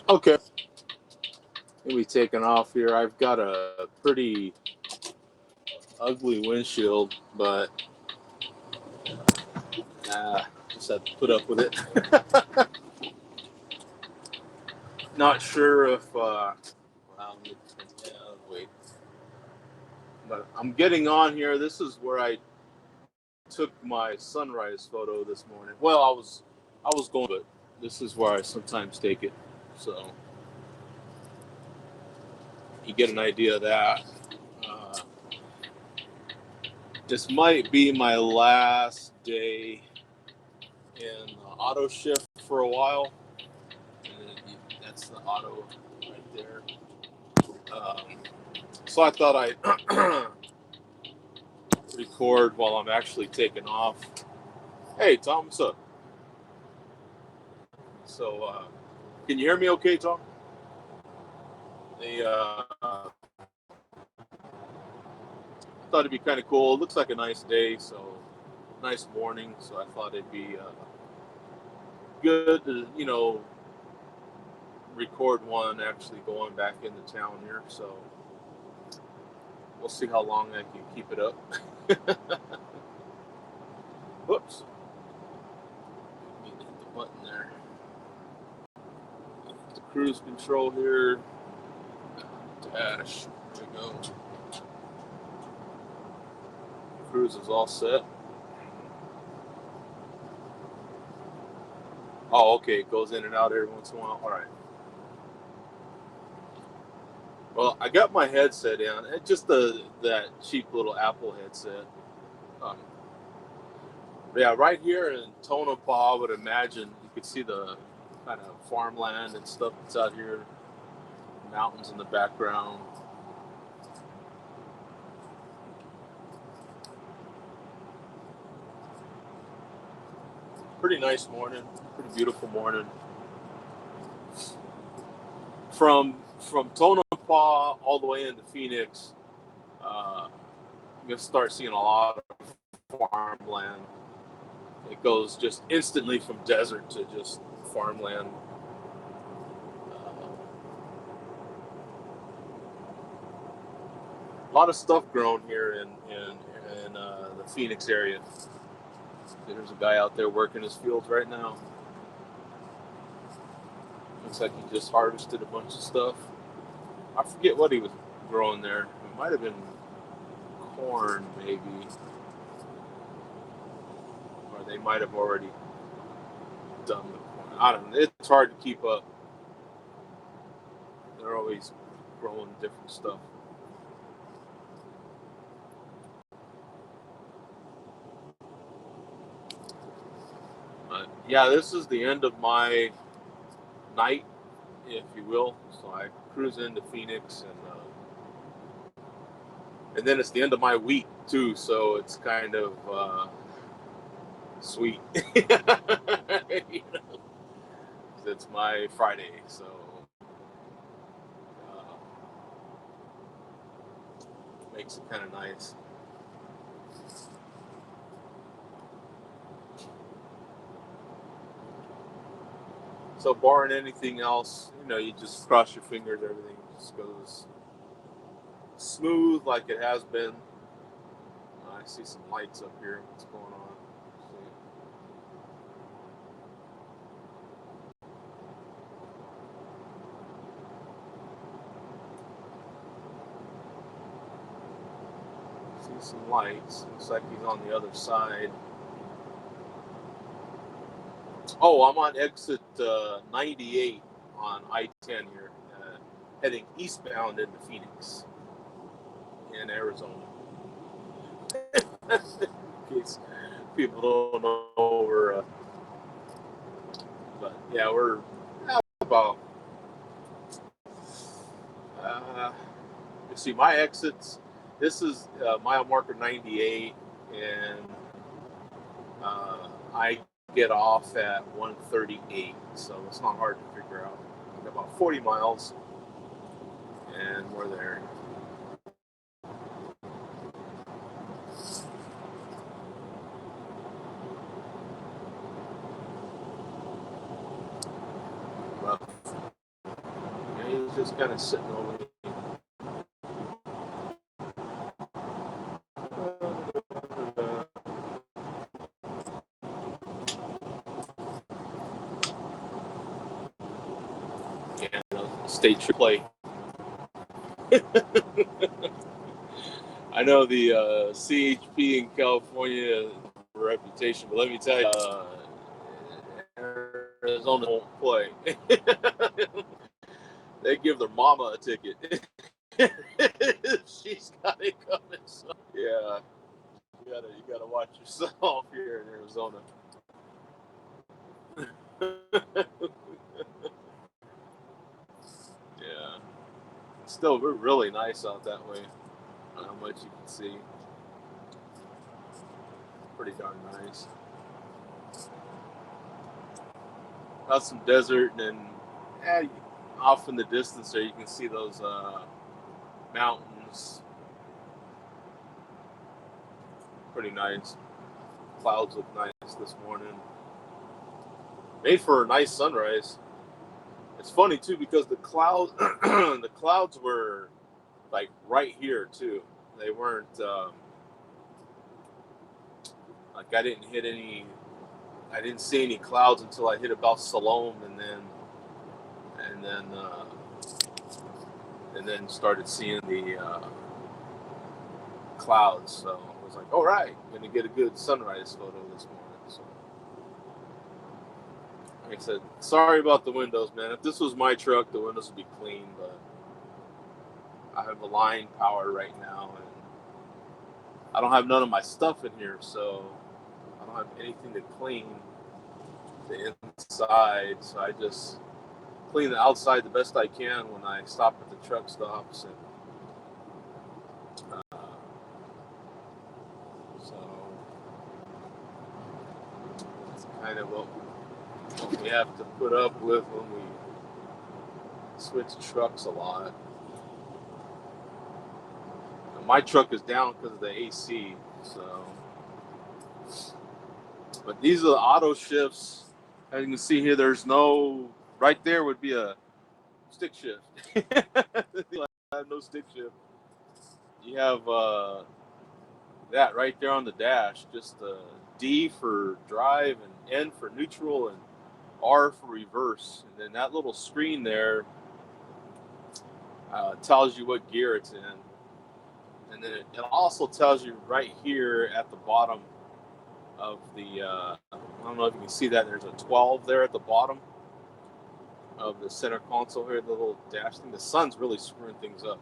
Okay, we'll be taking off here. I've got a pretty ugly windshield, but just have to put up with it. Not sure if, well, yeah, wait. But I'm getting on here. This is where I took my sunrise photo this morning. Well, I was going, but this is where I sometimes take it. So you get an idea of that. Uh, this might be my last day in auto shift for a while. And that's the auto right there. Um, so I thought I'd record while I'm actually taking off. Hey, Tom, what's up? So, can you hear me okay, Tom? The thought it'd be kind of cool. It looks like a nice day, so nice morning. So I thought it'd be good to, record one actually going back into town here. So we'll see how long I can keep it up. Whoops. Need to hit the button there. The cruise control here. Dash. There we go. Cruise is all set. Oh, okay. It goes in and out every once in a while. All right. Well, I got my headset in. It's just that cheap little Apple headset. Um, yeah, right here in Tonopah, I would imagine you could see the kind of farmland and stuff that's out here, mountains in the background. Pretty nice morning, pretty beautiful morning. From Tonopah all the way into Phoenix, you'll start seeing a lot of farmland. It goes just instantly from desert to just farmland. A lot of stuff grown here in the Phoenix area. There's a guy out there working his fields right now. Looks like he just harvested a bunch of stuff. I forget what he was growing there. It might have been corn, maybe, or they might have already done the corn. I don't know. It's hard to keep up. They're always growing different stuff. But yeah, this is the end of my night, if you will. So I cruise into Phoenix, and then it's the end of my week too. So it's kind of sweet. You know, it's my Friday, so uh, makes it kind of nice. So barring anything else, you just cross your fingers, everything just goes smooth like it has been. I see some lights up here. What's going on? See some lights. Looks like he's on the other side. Oh, I'm on exit 98 on I-10 here, heading eastbound into Phoenix in Arizona. In case people don't know, but yeah, we're about. Uh, you see, my exits. This is mile marker 98, and I get off at 138, so it's not hard to figure out. About 40 miles, and we're there. Rough. just kind of sitting over me. Yeah, state trip play. I know the CHP in California reputation, but let me tell you, Arizona won't play. They give their mama a ticket. She's got it coming. So yeah, you gotta watch yourself here in Arizona. Yeah, still we're really nice out that way. I don't know how much you can see. Pretty darn nice. Got some desert, and then off in the distance there you can see those mountains. Pretty nice. Clouds look nice this morning. Made for a nice sunrise. It's funny too because the clouds were like right here too. They weren't like I didn't see any clouds until I hit about Salome, and then started seeing the clouds. So I was like, all right, I'm gonna get a good sunrise photo this morning. So like I said, sorry about the windows, man. If this was my truck, the windows would be clean, but I have a line power right now, and I don't have none of my stuff in here, so I don't have anything to clean the inside. So I just clean the outside the best I can when I stop at the truck stops, and so it's kind of what we have to put up with when we switch trucks a lot. And my truck is down because of the AC, so. But these are the auto shifts. As you can see here, there's no. Right there would be a stick shift. I have no stick shift. You have that right there on the dash. Just D for drive and N for neutral and R for reverse. And then that little screen there tells you what gear it's in. And then it also tells you right here at the bottom of the, I don't know if you can see that, there's a 12 there at the bottom of the center console here, the little dash thing. The sun's really screwing things up.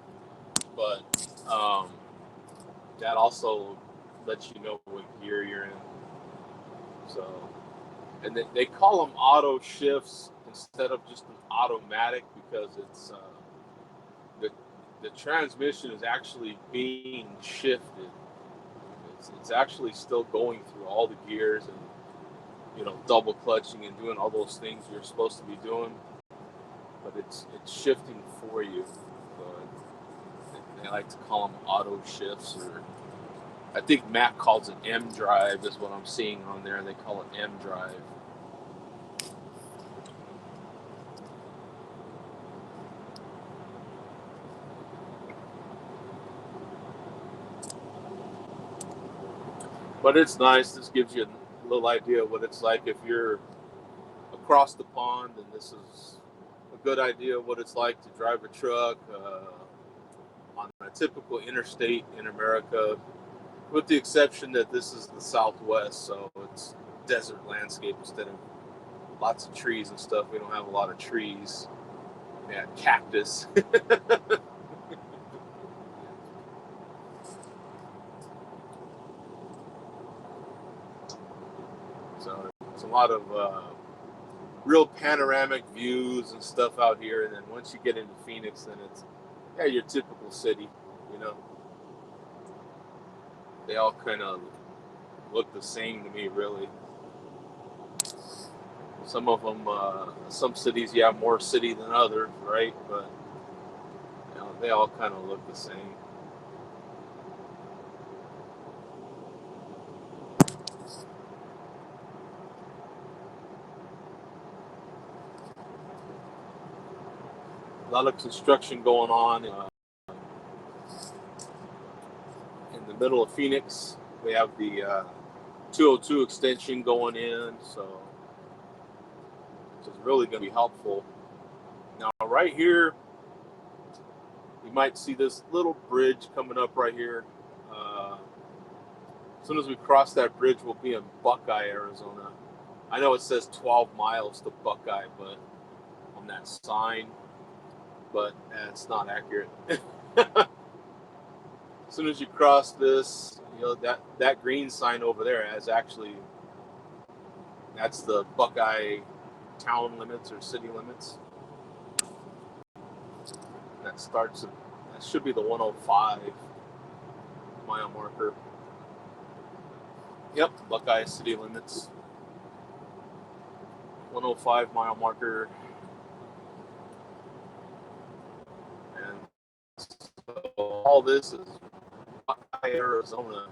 But that also lets you know what gear you're in. So, and they call them auto shifts instead of just an automatic because it's the transmission is actually being shifted. It's actually still going through all the gears and double clutching and doing all those things you're supposed to be doing, but it's shifting for you. But they like to call them auto shifts, or I think Mac calls it M drive is what I'm seeing on there. They call it M drive. But it's nice. This gives you a little idea of what it's like if you're across the pond, and this is a good idea of what it's like to drive a truck on a typical interstate in America, with the exception that this is the Southwest, so it's desert landscape instead of lots of trees and stuff. We don't have a lot of trees. We have cactus. So it's a lot of real panoramic views and stuff out here. And then once you get into Phoenix, then it's your typical city. They all kind of look the same to me, really. Some of them, some cities, more city than others, right? But they all kind of look the same. lot of construction going on in the middle of Phoenix. We have the 202 extension going in, so it's really going to be helpful. Now, right here, you might see this little bridge coming up right here. As soon as we cross that bridge, we'll be in Buckeye, Arizona. I know it says 12 miles to Buckeye, but on that sign, but it's not accurate. As soon as you cross this, that green sign over there that's the Buckeye town limits or city limits. That should be the 105 mile marker. Yep, Buckeye city limits. 105 mile marker. And so all this is Buckeye, Arizona.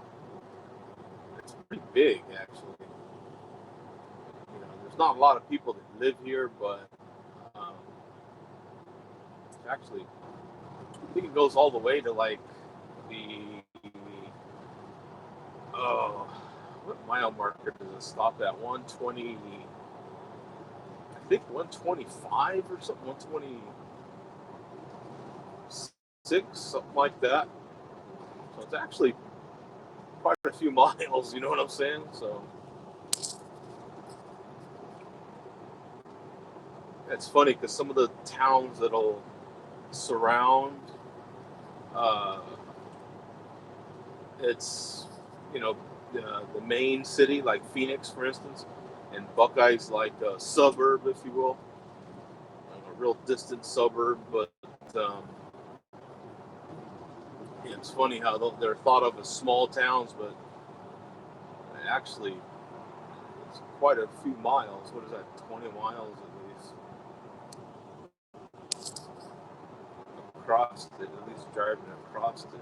It's pretty big, actually. There's not a lot of people that live here, but actually, I think it goes all the way to like what mile marker does it stop at? 120, I think 125 or something, 126, something like that. So it's actually quite a few miles, you know what I'm saying? So it's funny because some of the towns that'll surround, it's, the main city, like Phoenix, for instance, and Buckeye's like a suburb, if you will, a real distant suburb. But it's funny how they're thought of as small towns, but actually it's quite a few miles. What is that, 20 miles at least? Across it, at least driving across it.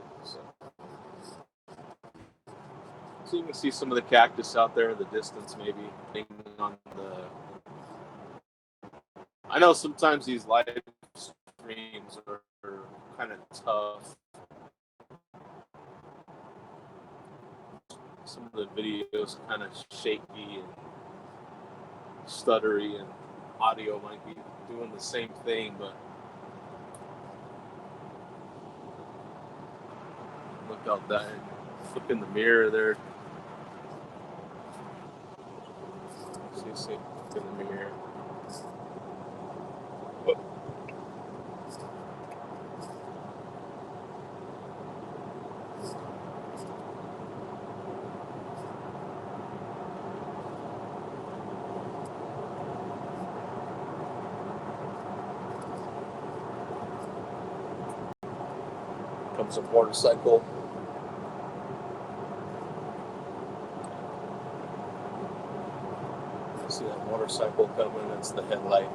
So you can see some of the cactus out there in the distance, maybe. I know sometimes these live streams are kind of tough. Some of the videos kind of shaky and stuttery, and audio might be doing the same thing, but look out that. Look in the mirror there. See, look in the mirror. Comes a motorcycle. See that motorcycle coming? That's the headlight.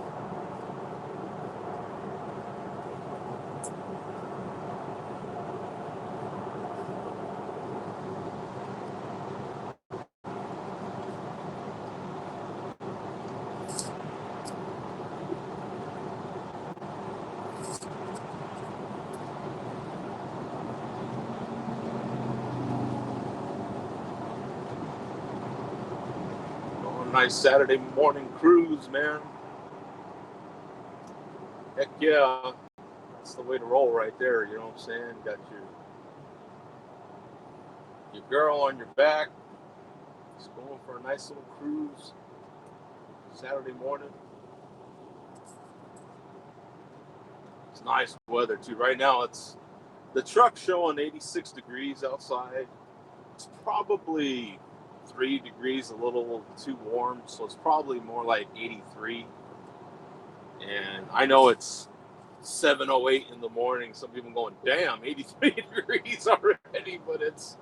Nice Saturday morning cruise, man. Heck yeah. That's the way to roll right there, you know what I'm saying? Got your girl on your back. Just going for a nice little cruise. Saturday morning. It's nice weather too. Right now it's the truck's showing 86 degrees outside. It's probably 3 degrees a little too warm, so it's probably more like 83. And I know it's 7:08 in the morning. Some people going, damn, 83 degrees already, but it's,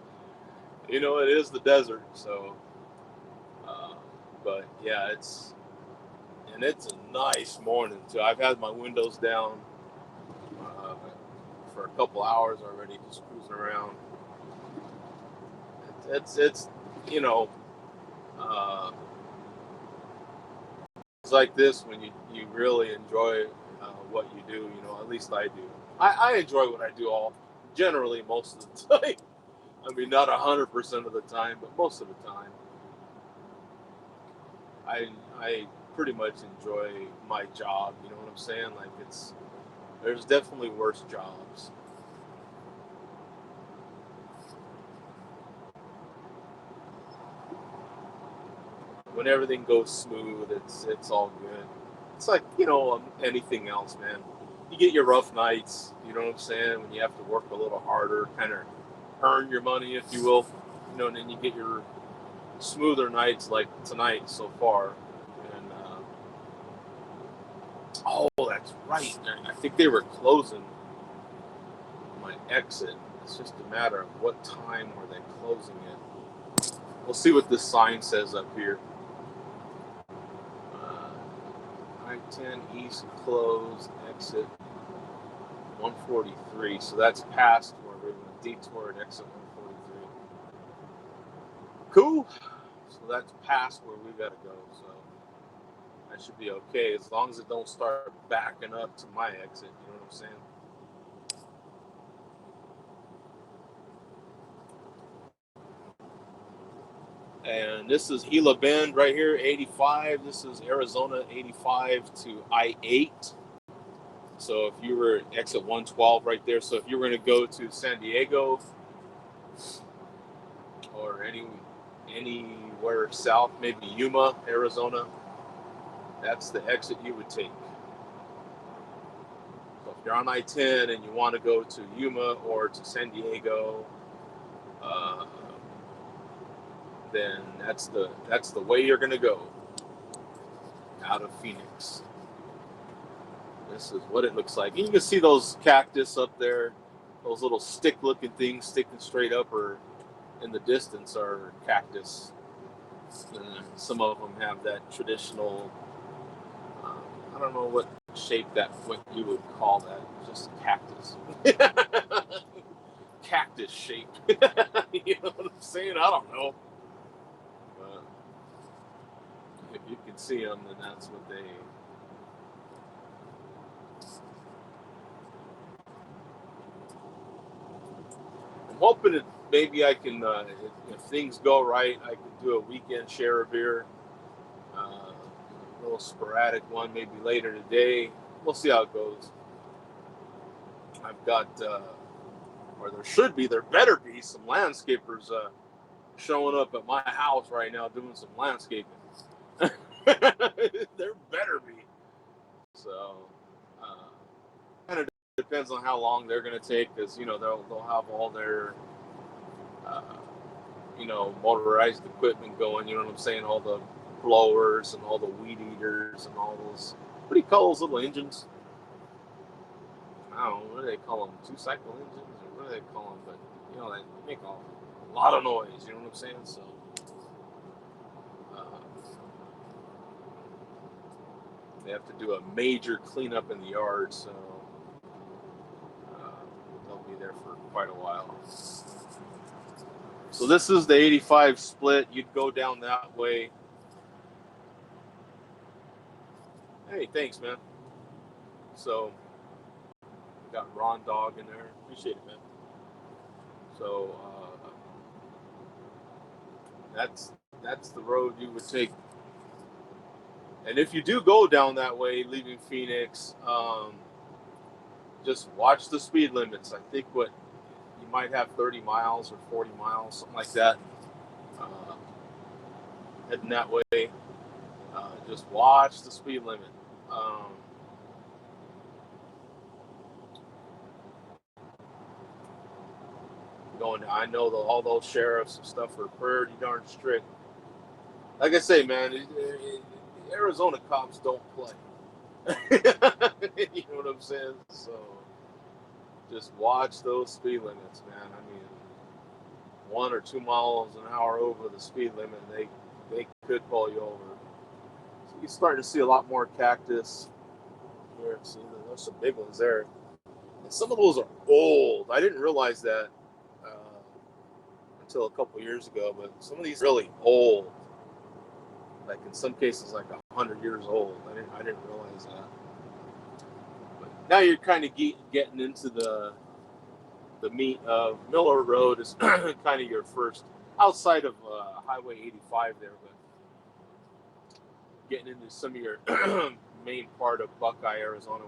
it is the desert. So, but yeah, it's a nice morning too. I've had my windows down for a couple hours already, just cruising around. It's it's like this when you really enjoy what you do. You know, at least I do. I enjoy what I do generally most of the time. I mean, not 100% of the time, but most of the time, I pretty much enjoy my job. You know what I'm saying? Like there's definitely worse jobs. When everything goes smooth, it's all good. It's like, you know, anything else, man. You get your rough nights, you know what I'm saying, when you have to work a little harder, kind of earn your money, if you will, you know, and then you get your smoother nights like tonight so far. And oh, that's right. I think they were closing my exit. It's just a matter of what time were they closing it. We'll see what this sign says up here. I-10 East closed, exit 143. So that's past where we're going to detour at exit 143. Cool. So that's past where we got to go. So that should be okay as long as it don't start backing up to my exit. You know what I'm saying? And this is Gila Bend right here, 85. This is Arizona 85 to I-8. So if you were exit 112 right there, so if you were going to go to San Diego or anywhere south, maybe Yuma, Arizona, that's the exit you would take. So if you're on I-10 and you want to go to Yuma or to San Diego, then that's the way you're going to go out of Phoenix. This is what it looks like. You can see those cactus up there, those little stick-looking things sticking straight up, or in the distance are cactus. And some of them have that traditional, I don't know what shape what you would call that, just cactus. Cactus shape. You know what I'm saying? I don't know. But if you can see them, then that's what they... I'm hoping that maybe I can, if things go right, I can do a weekend share a beer. A little sporadic one, maybe later today. We'll see how it goes. I've got, or there better be some landscapers showing up at my house right now doing some landscaping. There better be. So, kind of depends on how long they're going to take, because you know they'll have all their motorized equipment going. You know what I'm saying? All the blowers and all the weed eaters and all those. What do you call those little engines? I don't know. What do they call them? 2-cycle engines, or what do they call them? But you know, they make a lot of noise. You know what I'm saying? So. They have to do a major cleanup in the yard, so they'll be there for quite a while. So this is the 85 split. You'd go down that way. Hey, thanks, man. So got Ron Dog in there. Appreciate it, man. So that's the road you would take. And if you do go down that way, leaving Phoenix, just watch the speed limits. I think you might have 30 miles or 40 miles, something like that. Heading that way, just watch the speed limit. I know all those sheriffs and stuff are pretty darn strict. Like I say, man, Arizona cops don't play. You know what I'm saying? So just watch those speed limits, man. I mean, 1 or 2 miles an hour over the speed limit, they could pull you over. So you're starting to see a lot more cactus here. See, there's some big ones there. And some of those are old. I didn't realize that until a couple years ago, but some of these are really old. Like in some cases, like 100 years old. I didn't realize that. Now you're kind of getting into the meat of Miller Road is kind of your first outside of Highway 85 there, but getting into some of your main part of Buckeye, Arizona,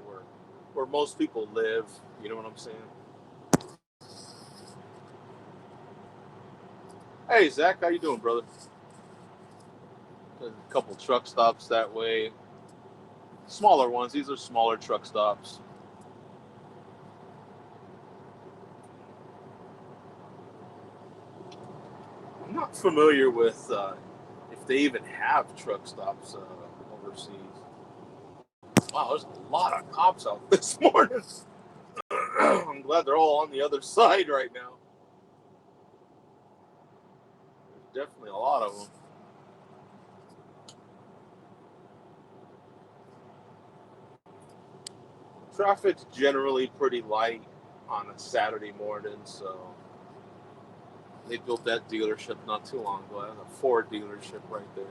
where most people live. You know what I'm saying? Hey Zach, how you doing, brother? There's a couple truck stops that way. Smaller ones. These are smaller truck stops. I'm not familiar with if they even have truck stops overseas. Wow, there's a lot of cops out this morning. I'm glad they're all on the other side right now. There's definitely a lot of them. Traffic's generally pretty light on a Saturday morning, so they built that dealership not too long ago. A Ford dealership right there.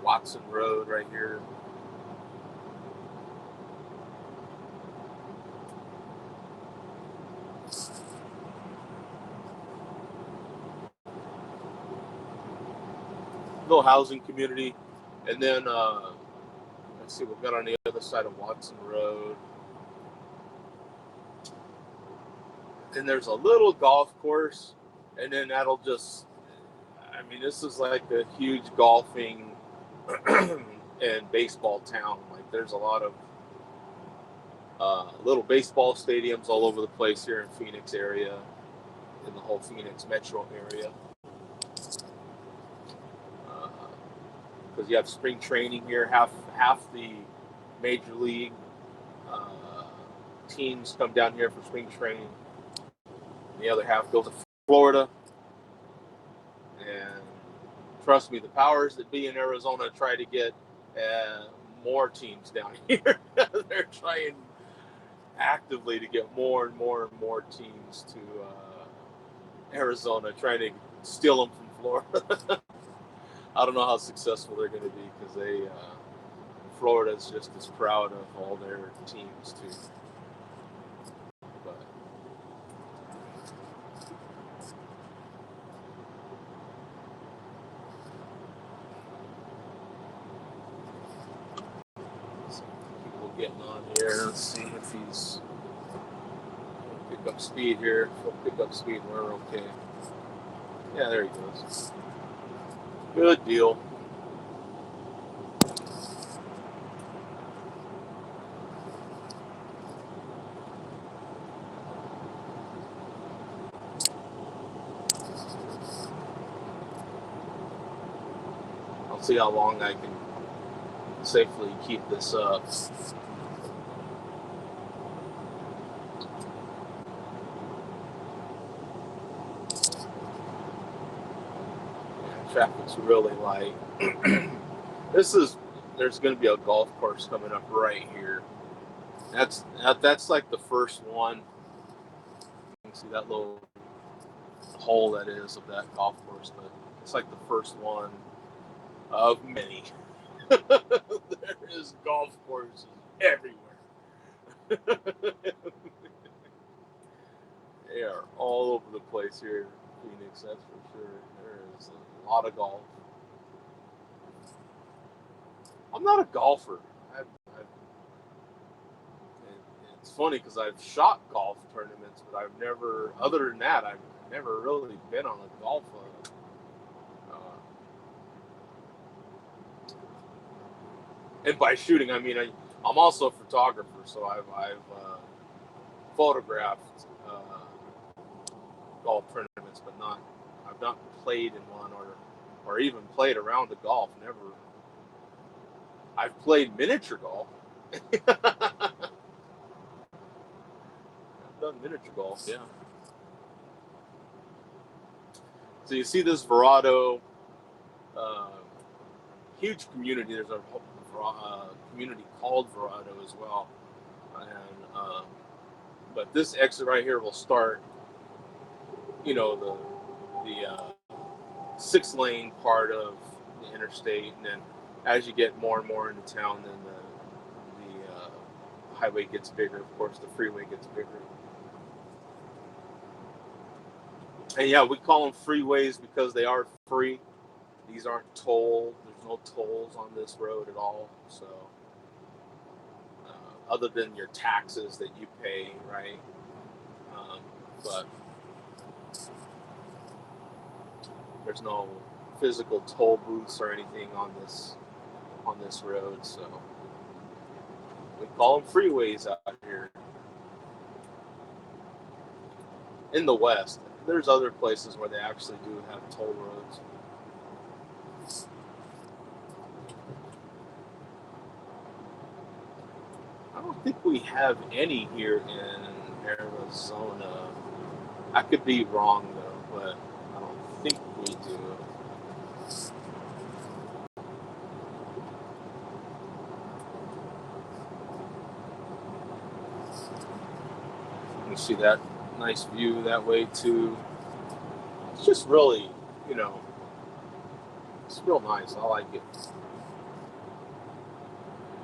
Watson Road right here. Little housing community. And then, let's see, we've got on the other side of Watson Road. And there's a little golf course. And then that'll just, I mean, this is like a huge golfing and baseball town. Like, there's a lot of little baseball stadiums all over the place here in Phoenix area, in the whole Phoenix metro area. Because you have spring training here, half the major league uh, teams come down here for spring training. The other half goes to Florida, and trust me, the powers that be in Arizona try to get more teams down here. They're trying actively to get more and more and more teams to Arizona, trying to steal them from Florida. I don't know how successful they're going to be because Florida's just as proud of all their teams too. But some people getting on here. Let's see if he's pick up speed here. We'll pick up speed. We're okay. Yeah, there he goes. Good deal. I'll see how long I can safely keep this up. Yeah, traffic's really light. There's going to be a golf course coming up right here. That's like the first one. You can see that little hole that is of that golf course, but it's like the first one of many. There is golf courses everywhere. They are all over the place here in Phoenix, that's for sure. There is a lot of golf. I'm not a golfer. It's funny because I've shot golf tournaments, but I've never, other than that, I've never really been on a golf. And by shooting, I mean I'm also a photographer, so I've photographed golf tournaments, but I've not played in one or even played around the golf. Never. I've played miniature golf. I've done miniature golf, yeah. So you see this Verado, uh, huge community. There's a community called Verado as well, and but this exit right here will start, the 6-lane part of the interstate, and then as you get more and more into town, then the highway gets bigger. Of course, the freeway gets bigger. And yeah, we call them freeways because they are free. These aren't tolled. There's no tolls on this road at all. So, other than your taxes that you pay, right? But there's no physical toll booths or anything on this road. So we call them freeways out here in the West. There's other places where they actually do have toll roads. I don't think we have any here in Arizona. I could be wrong though, but I don't think we do. You can see that nice view that way too. It's just really, it's real nice. I like it.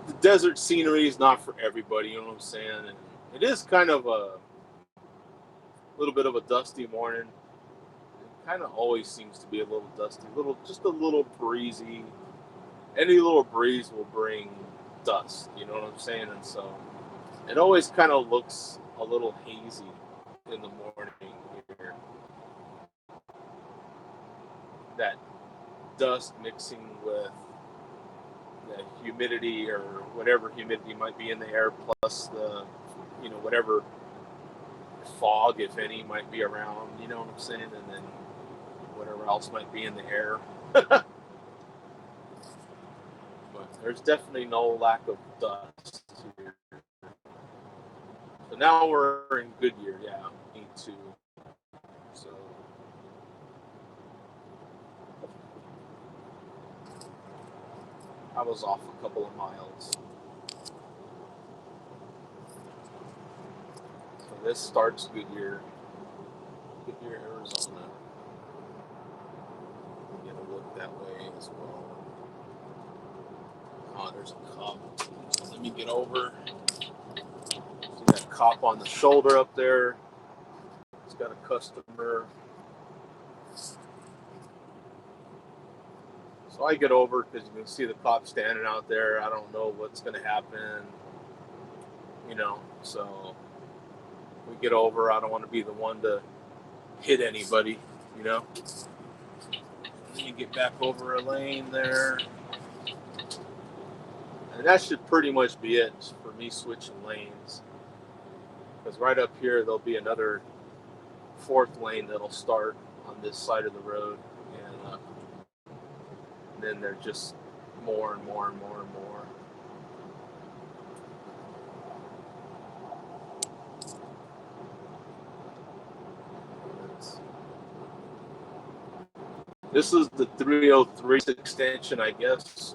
The desert scenery is not for everybody, you know what I'm saying? And it is kind of a little bit of a dusty morning. It kind of always seems to be a little dusty, just a little breezy. Any little breeze will bring dust, you know what I'm saying? And so it always kind of looks a little hazy in the morning here. That dust mixing with the humidity or whatever humidity might be in the air, plus the, whatever fog, if any, might be around, you know what I'm saying? And then whatever else might be in the air. But there's definitely no lack of dust here. So now we're in Goodyear, yeah, me too. So I was off a couple of miles. So this starts Goodyear, Arizona. Get a look that way as well. Oh, there's a cop. So let me get over. See that cop on the shoulder up there. He's got a customer. So I get over because you can see the cop standing out there. I don't know what's going to happen, so we get over. I don't want to be the one to hit anybody, Let me get back over a lane there. And that should pretty much be it for me switching lanes. Because right up here, there'll be another 4th lane that'll start on this side of the road. And then they're just more and more and more and more. This is the 303 extension, I guess.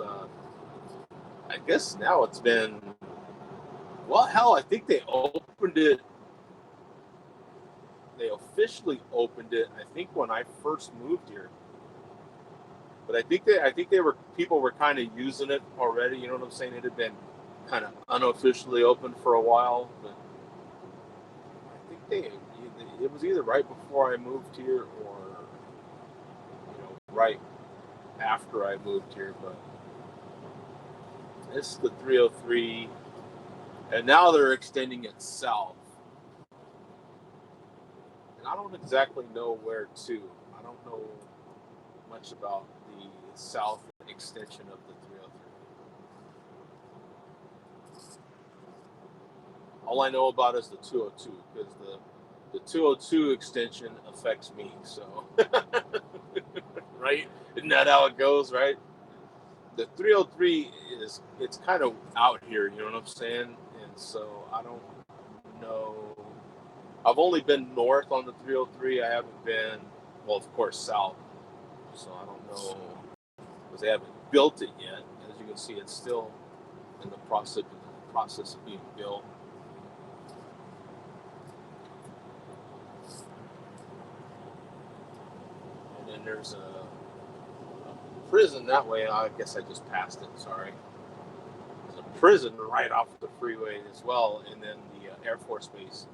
I guess now it's been, well, hell, I think they opened it. They officially opened it, I think, when I first moved here. But I think people were kind of using it already. You know what I'm saying? It had been kind of unofficially open for a while, but I think it was either right before I moved here or right after I moved here. But this is the 303, and now they're extending it south. And I don't exactly know where to. I don't know much about the south extension of the 303. All I know about is the 202, because the 202 extension affects me. So, right? Isn't that how it goes, right? The 303 it's kind of out here, you know what I'm saying? And so I don't know. I've only been north on the 303. I haven't been, well, of course, south. So I don't know, because they haven't built it yet. As you can see, it's still in the process of being built. And then there's prison that way. I guess I just passed it. Sorry. There's a prison right off the freeway as well, and then the Air Force Base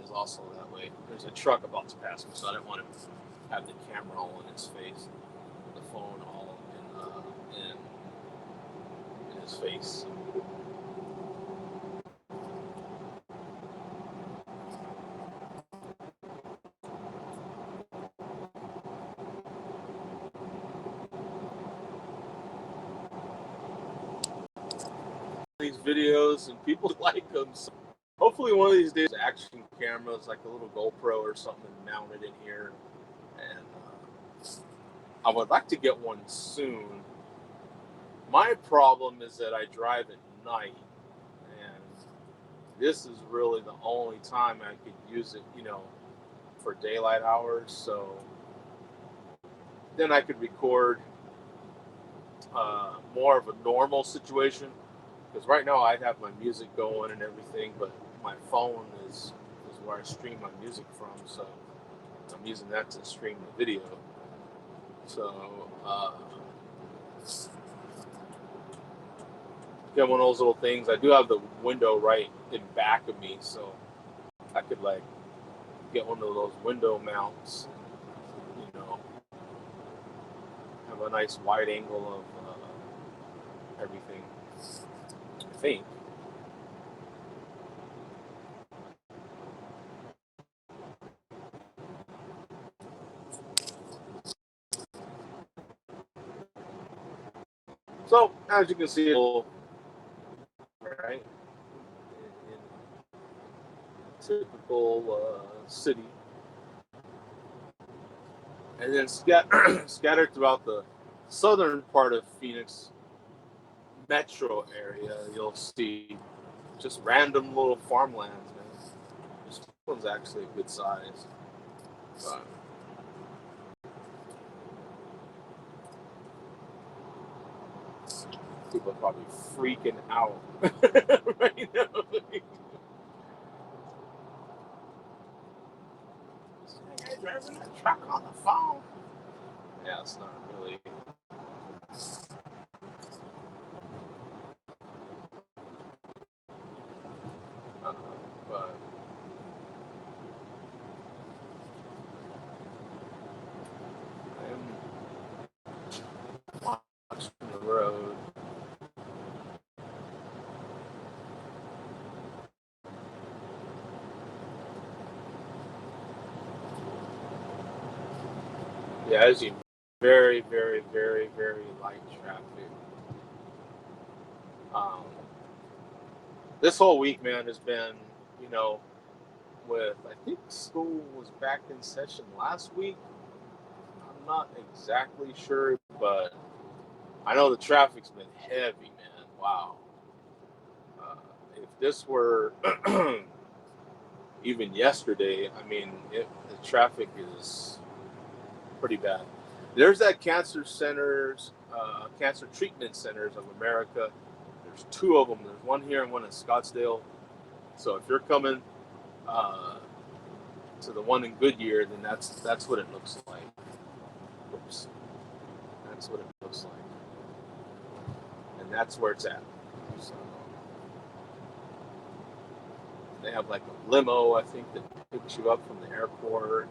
is also that way. There's a truck about to pass me, so I didn't want to have the camera all in his face, the phone all in his face. These videos and people like them. So hopefully, one of these days, action cameras like a little GoPro or something mounted in here, and I would like to get one soon. My problem is that I drive at night, and this is really the only time I could use it, for daylight hours. So then I could record more of a normal situation. Because right now I have my music going and everything, but my phone is where I stream my music from. So I'm using that to stream the video. So get one of those little things. I do have the window right in back of me, so I could like get one of those window mounts. Have a nice wide angle of everything. I think. So as you can see, right, in typical city, and then scattered throughout the southern part of Phoenix metro area, you'll see just random little farmlands, man. This one's actually a good size. But people are probably freaking out right now. This guy driving a truck on the phone. Yeah, it's not really. But I'm watching the road. Yeah, as you very, very, very, very light traffic. Um, this whole week, man, has been, you know, with I think school was back in session last week. I'm not exactly sure, but I know the traffic's been heavy, man. Wow. Uh, if this were even yesterday, I mean, the traffic is pretty bad. There's that cancer treatment centers of America. There's two of them. There's one here and one in Scottsdale. So if you're coming uh, to the one in Goodyear, then that's what it looks like. Oops, that's what it looks like, and that's where it's at. So they have like a limo, I think, that picks you up from the airport.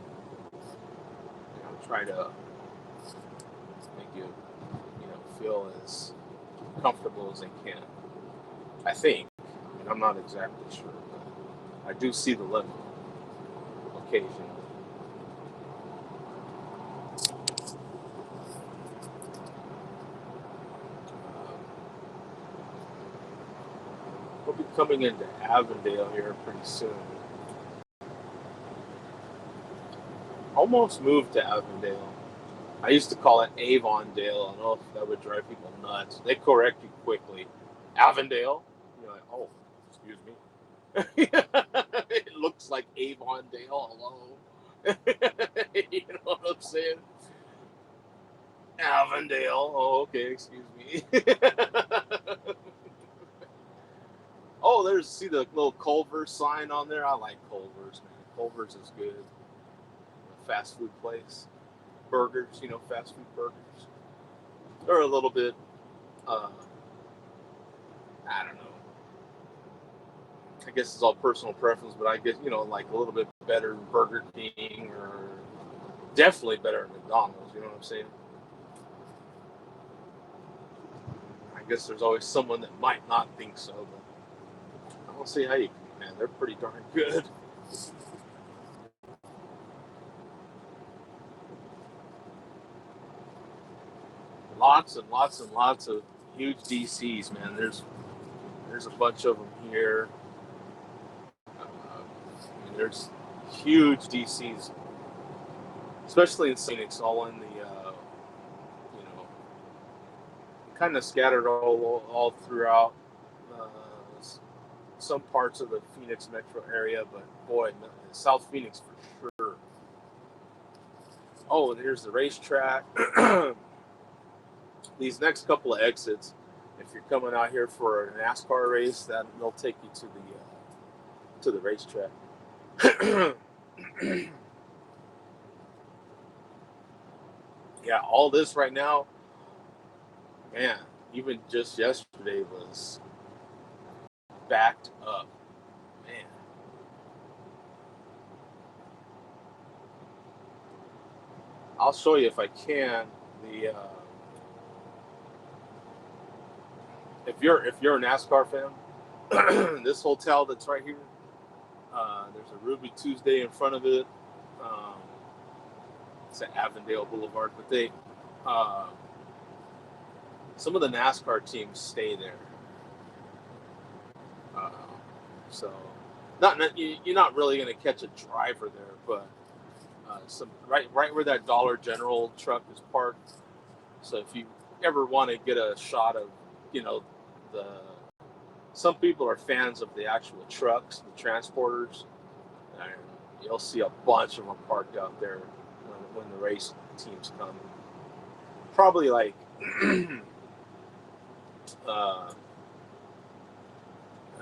Try to make you, feel as comfortable as they can. I think. I mean, I'm not exactly sure, but I do see the limo occasionally. We'll be coming into Avondale here pretty soon. Almost moved to Avondale. I used to call it Avondale. I don't know if that would drive people nuts. They correct you quickly. Avondale? You're like, oh, excuse me. It looks like Avondale. Hello. You know what I'm saying? Avondale. Oh, okay. Excuse me. Oh, see the little Culver's sign on there. I like Culver's, man. Culver's is good. Fast food place. Burgers, fast food burgers. They're a little bit, I don't know. I guess it's all personal preference, but I guess, like a little bit better than Burger King, or definitely better than McDonald's. You know what I'm saying? I guess there's always someone that might not think so, but I don't see how you can, man. They're pretty darn good. Lots and lots and lots of huge DCs, man. There's a bunch of them here. I mean, there's huge DCs, especially in Phoenix, all in the you know kind of scattered all throughout uh, some parts of the Phoenix metro area, but boy, South Phoenix for sure. Oh, and here's the racetrack. These next couple of exits, if you're coming out here for a NASCAR race, that they'll take you to the racetrack. Yeah, all this right now, man. Even just yesterday was backed up, man. I'll show you if I can the if you're a NASCAR fan, this hotel that's right here. There's a Ruby Tuesday in front of it. Um, it's at Avondale Boulevard, but they uh, some of the NASCAR teams stay there. Uh, so you're not really going to catch a driver there, but some right where that Dollar General truck is parked. So if you ever want to get a shot of, you know, the some people are fans of the actual trucks, the transporters, and you'll see a bunch of them parked out there when the race teams come. Probably like uh,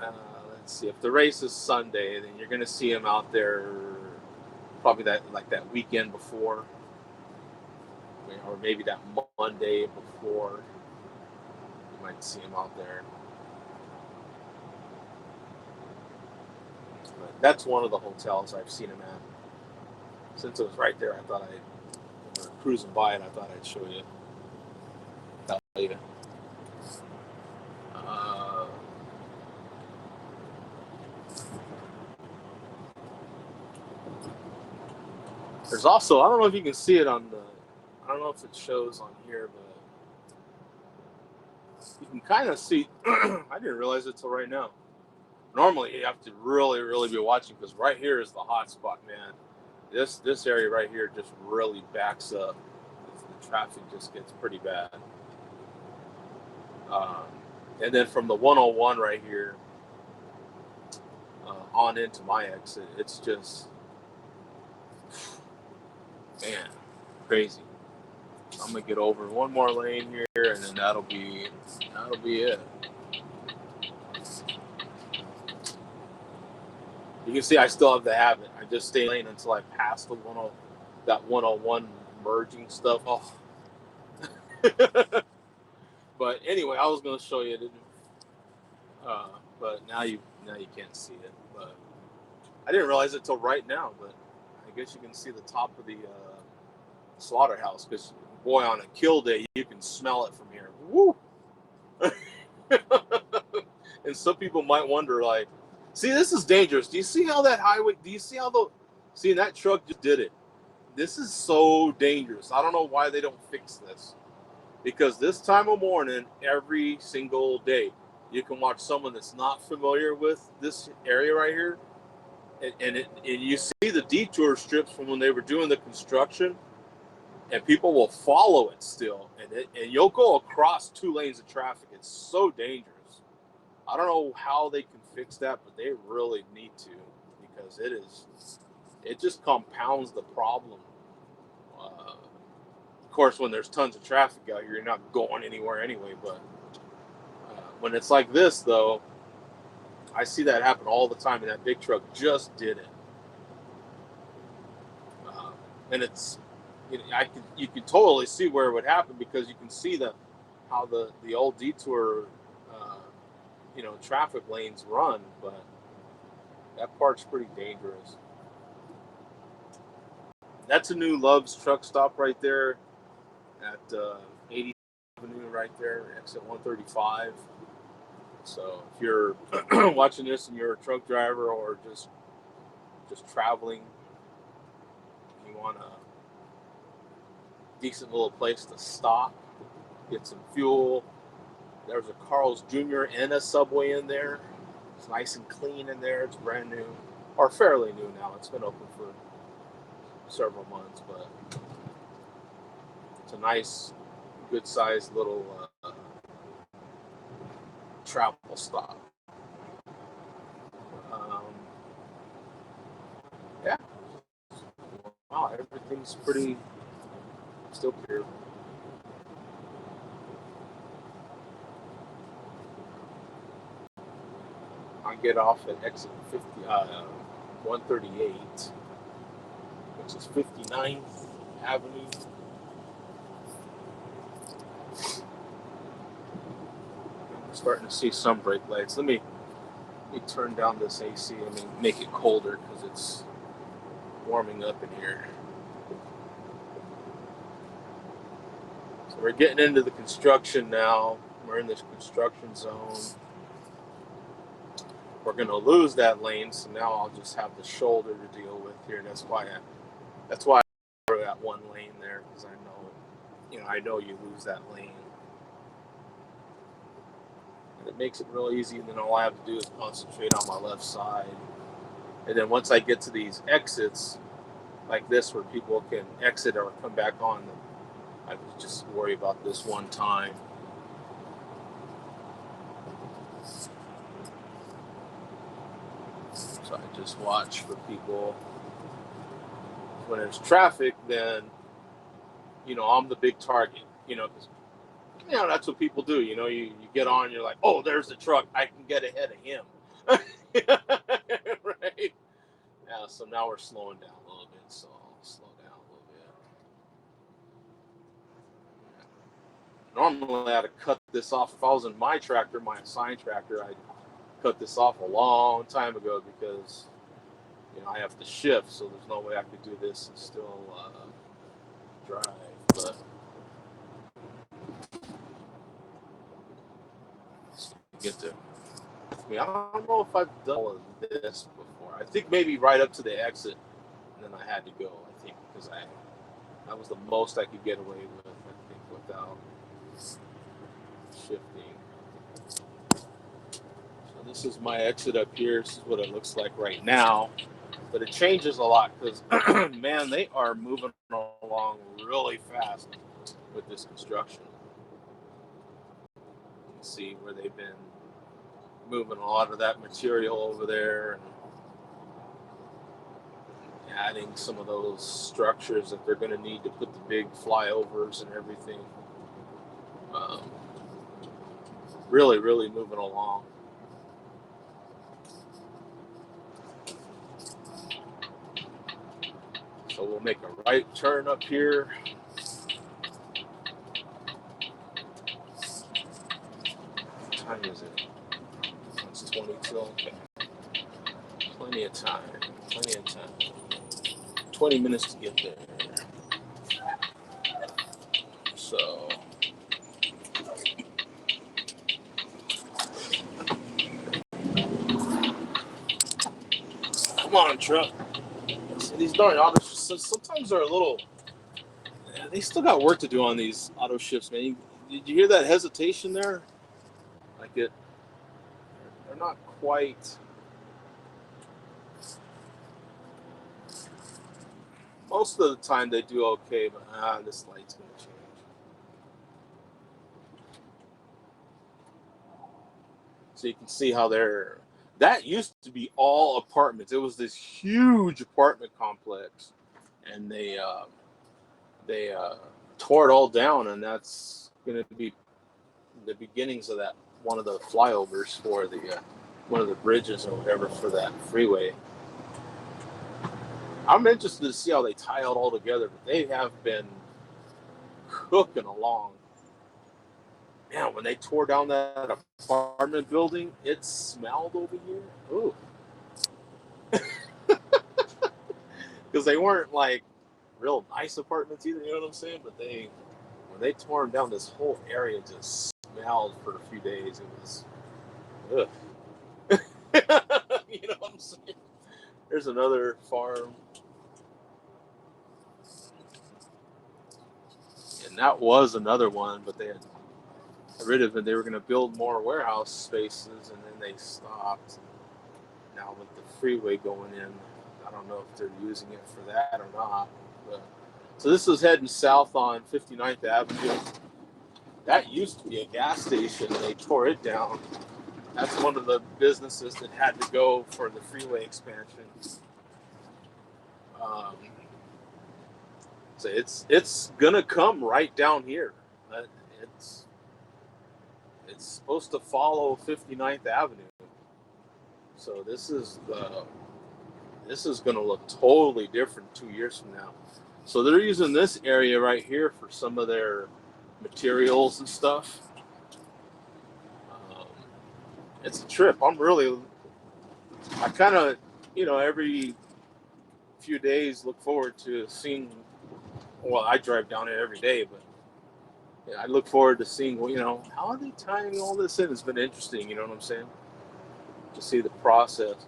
uh, let's see, if the race is Sunday, then you're going to see them out there probably that weekend before, or maybe that Monday before. You might see them out there. But that's one of the hotels I've seen them at. Since it was right there, I thought we were cruising by it. I thought I'd show you. Tell you. Uh, there's also, I don't know if you can see it on the, I don't know if it shows on here, but you can kind of see. I didn't realize it till right now. Normally, you have to really, really be watching, because right here is the hot spot, man. This area right here just really backs up. The traffic just gets pretty bad. Um, and then from the 101 right here on into my exit, it's just, man, crazy. I'm gonna get over one more lane here, and then that'll be it. You can see I still have the habit. I just stay lane until I pass that 101 merging stuff. Oh. But anyway, I was gonna show you, but now you can't see it. But I didn't realize it till right now. But I guess you can see the top of the slaughterhouse, because boy, on a kill day, you can smell it from here. Woo! And some people might wonder, like, see, this is dangerous. Do you see how that highway? Do you see how see, that truck just did it? This is so dangerous. I don't know why they don't fix this. Because this time of morning, every single day, you can watch someone that's not familiar with this area right here, and you see the detour strips from when they were doing the construction, and people will follow it still, and you'll go across 2 lanes of traffic. It's so dangerous. I don't know how they can fix that, but they really need to, because it just compounds the problem. Of course, when there's tons of traffic out here, you're not going anywhere anyway. But when it's like this, though, I see that happen all the time, and that big truck just did it. And it's, you can totally see where it would happen, because you can see how the old detour, uh, traffic lanes run, but that part's pretty dangerous. That's a new Love's truck stop right there at 80th Avenue, right there, exit 135. So if you're watching this and you're a truck driver or just traveling, you want a decent little place to stop, get some fuel. There's a Carl's Jr. and a Subway in there. It's nice and clean in there. It's brand new, or fairly new now. It's been open for several months, but it's a nice, good-sized little travel stop. Um, yeah. Wow, everything's pretty still clear. I get off at exit 138, which is 59th Avenue. I'm starting to see some brake lights. Let me turn down this AC. Let me make it colder because it's warming up in here. So we're getting into the construction now. We're in this construction zone. We're going to lose that lane, so now I'll just have the shoulder to deal with here. That's why I throw that one lane there, because I know you lose that lane. And it makes it real easy, and then all I have to do is concentrate on my left side. And then once I get to these exits like this where people can exit or come back on, I just worry about this one time. So I just watch for people. When there's traffic, then, I'm the big target, because, that's what people do. You get on, you're like, oh, there's the truck. I can get ahead of him. Right? Yeah, so now we're slowing down a little bit. So I'll slow down a little bit. Normally, I had to cut this off. If I was in my tractor, my assigned tractor, I'd cut this off a long time ago because, I have to shift. So there's no way I could do this and still drive. But get to. I don't know if I've done all of this before. I think maybe right up to the exit, and then I had to go. I think because that was the most I could get away with. I think without shifting. So this is my exit up here. This is what it looks like right now. But it changes a lot because, man, they are moving along really fast with this construction. You can see where they've been moving a lot of that material over there and adding some of those structures that they're going to need to put the big flyovers and everything. Really, really moving along. So we'll make a right turn up here. What time is it? It's 22. Okay. Plenty of time. 20 minutes to get there. So come on, truck. So these darn auto shifts, sometimes they're a little. They still got work to do on these auto shifts, man. Did you hear that hesitation there? Like they're not quite. Most of the time they do okay, but this light's gonna change. So you can see how that used to be all apartments. It was this huge apartment complex, and they tore it all down, and that's going to be the beginnings of that one of the flyovers for the one of the bridges or whatever for that freeway. I'm interested to see how they tie it all together, but they have been cooking along. man, when they tore down that apartment building, it smelled over here. Ooh, because they weren't like real nice apartments either. You know what I'm saying? But they when they tore them down, this whole area just smelled for a few days. It was, ugh. You know what I'm saying? There's another farm, and that was another one, but they had got rid of it. They were going to build more warehouse spaces, and then they stopped. Now with the freeway going in, I don't know if they're using it for that or not. But, so this was heading south on 59th Avenue. That used to be a gas station. They tore it down. That's one of the businesses that had to go for the freeway expansion. Um, so it's gonna come right down here. It's it's supposed to follow 59th Avenue. So this is gonna look totally different 2 years from now. So they're using this area right here for some of their materials and stuff. Um, it's a trip. I kind of, every few days look forward to seeing. Well, I drive down it every day, but yeah, I look forward to seeing. Well, how are they tying all this in? It's been interesting. You know what I'm saying? To see the process.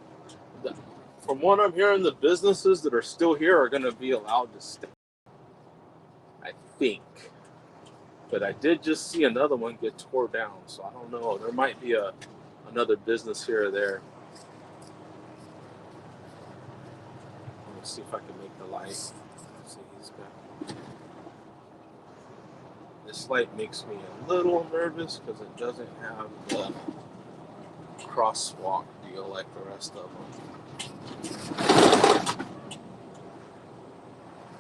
The, from what I'm hearing, the businesses that are still here are going to be allowed to stay. I think, but I did just see another one get tore down, so I don't know. There might be another business here or there. Let me see if I can make the light. Let's see, he's got. This light makes me a little nervous because it doesn't have the crosswalk deal like the rest of them.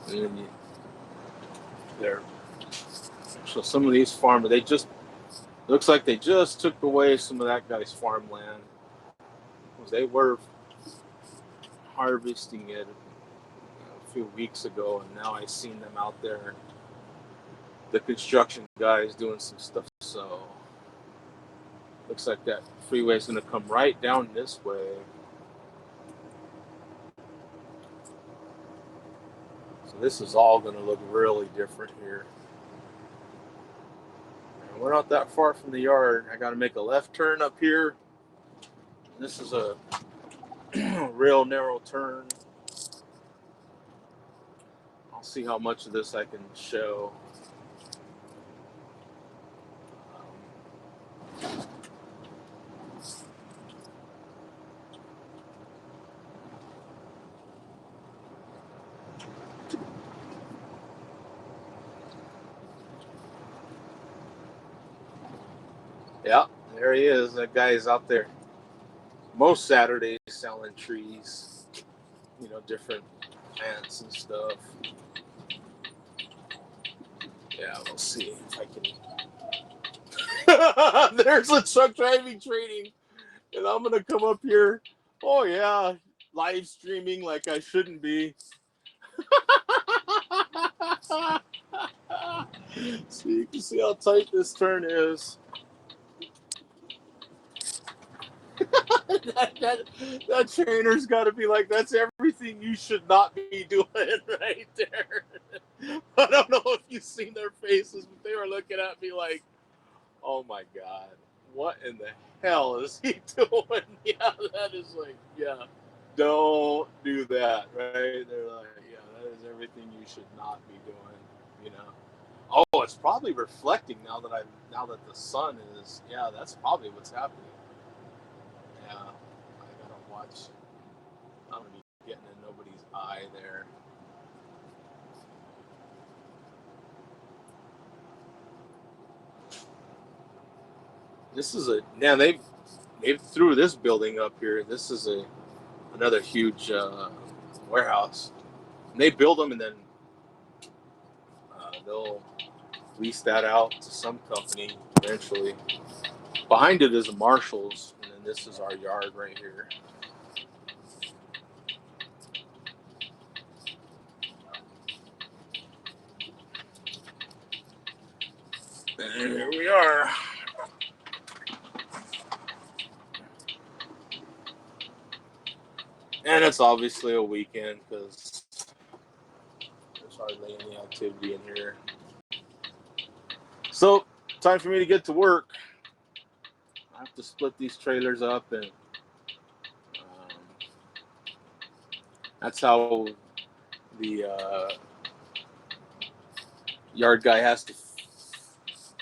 And then they're so some of these farmers, looks like they just took away some of that guy's farmland. They were harvesting it a few weeks ago, and now I seen them out there. The construction guys doing some stuff. So looks like that freeway is going to come right down this way. So this is all going to look really different here. And we're not that far from the yard. I got to make a left turn up here. This is a real narrow turn. I'll see how much of this I can show. Yeah, there he is. That guy is out there most Saturdays selling trees, different plants and stuff. Yeah, we'll see if I can. There's a truck driving training, and I'm gonna come up here. Oh yeah, live streaming like I shouldn't be. So you can see how tight this turn is. that trainer's got to be like, that's everything you should not be doing right there. I don't know if you've seen their faces, but they were looking at me like, oh my God, what in the hell is he doing? Yeah, that is like, yeah, don't do that, right? They're like, yeah, that is everything you should not be doing. Oh, it's probably reflecting now that the sun is, yeah, that's probably what's happening. Yeah, I gotta watch. I don't be getting in nobody's eye there. This is they threw this building up here. This is another huge warehouse. And they build them and then they'll lease that out to some company eventually. Behind it is a Marshalls, and then this is our yard right here. And here we are. And it's obviously a weekend because there's hardly any activity in here. So, time for me to get to work. I have to split these trailers up, and that's how the yard guy has to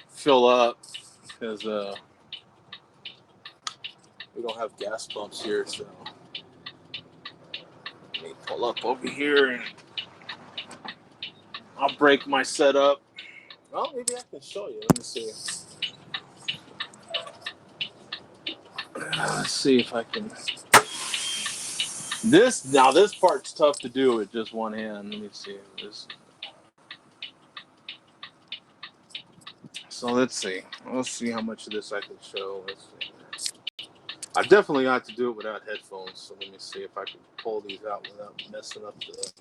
fill up because we don't have gas pumps here. So, let me pull up over here and I'll break my setup. Well, maybe I can show you. Let me see. Let's see if I can. This part's tough to do with just one hand. Let me see this. So let's see. Let's see how much of this I can show. Let's see. I definitely got to do it without headphones. So let me see if I can pull these out without messing up the.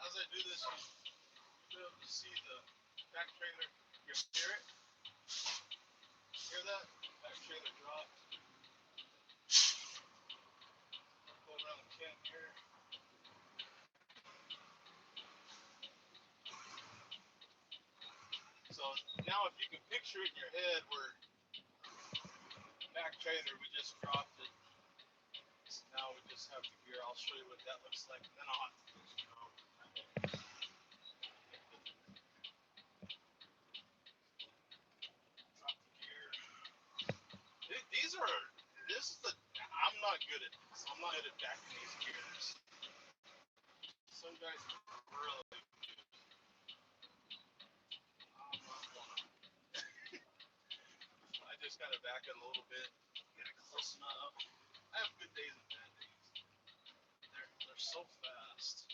As I do this, you'll be able to see the back trailer. You hear it? Hear that? Back trailer drop. Go around the camp here. So now if you can picture it in your head where back trailer, we just dropped it. So now we just have the gear. I'll show you what that looks like. And then I'll have to drop the gear. I'm not good at this. I'm not good at backing these gears. Some guys are really good. just gotta back it a little bit, get it close enough. I have good days and bad days. They're so fast.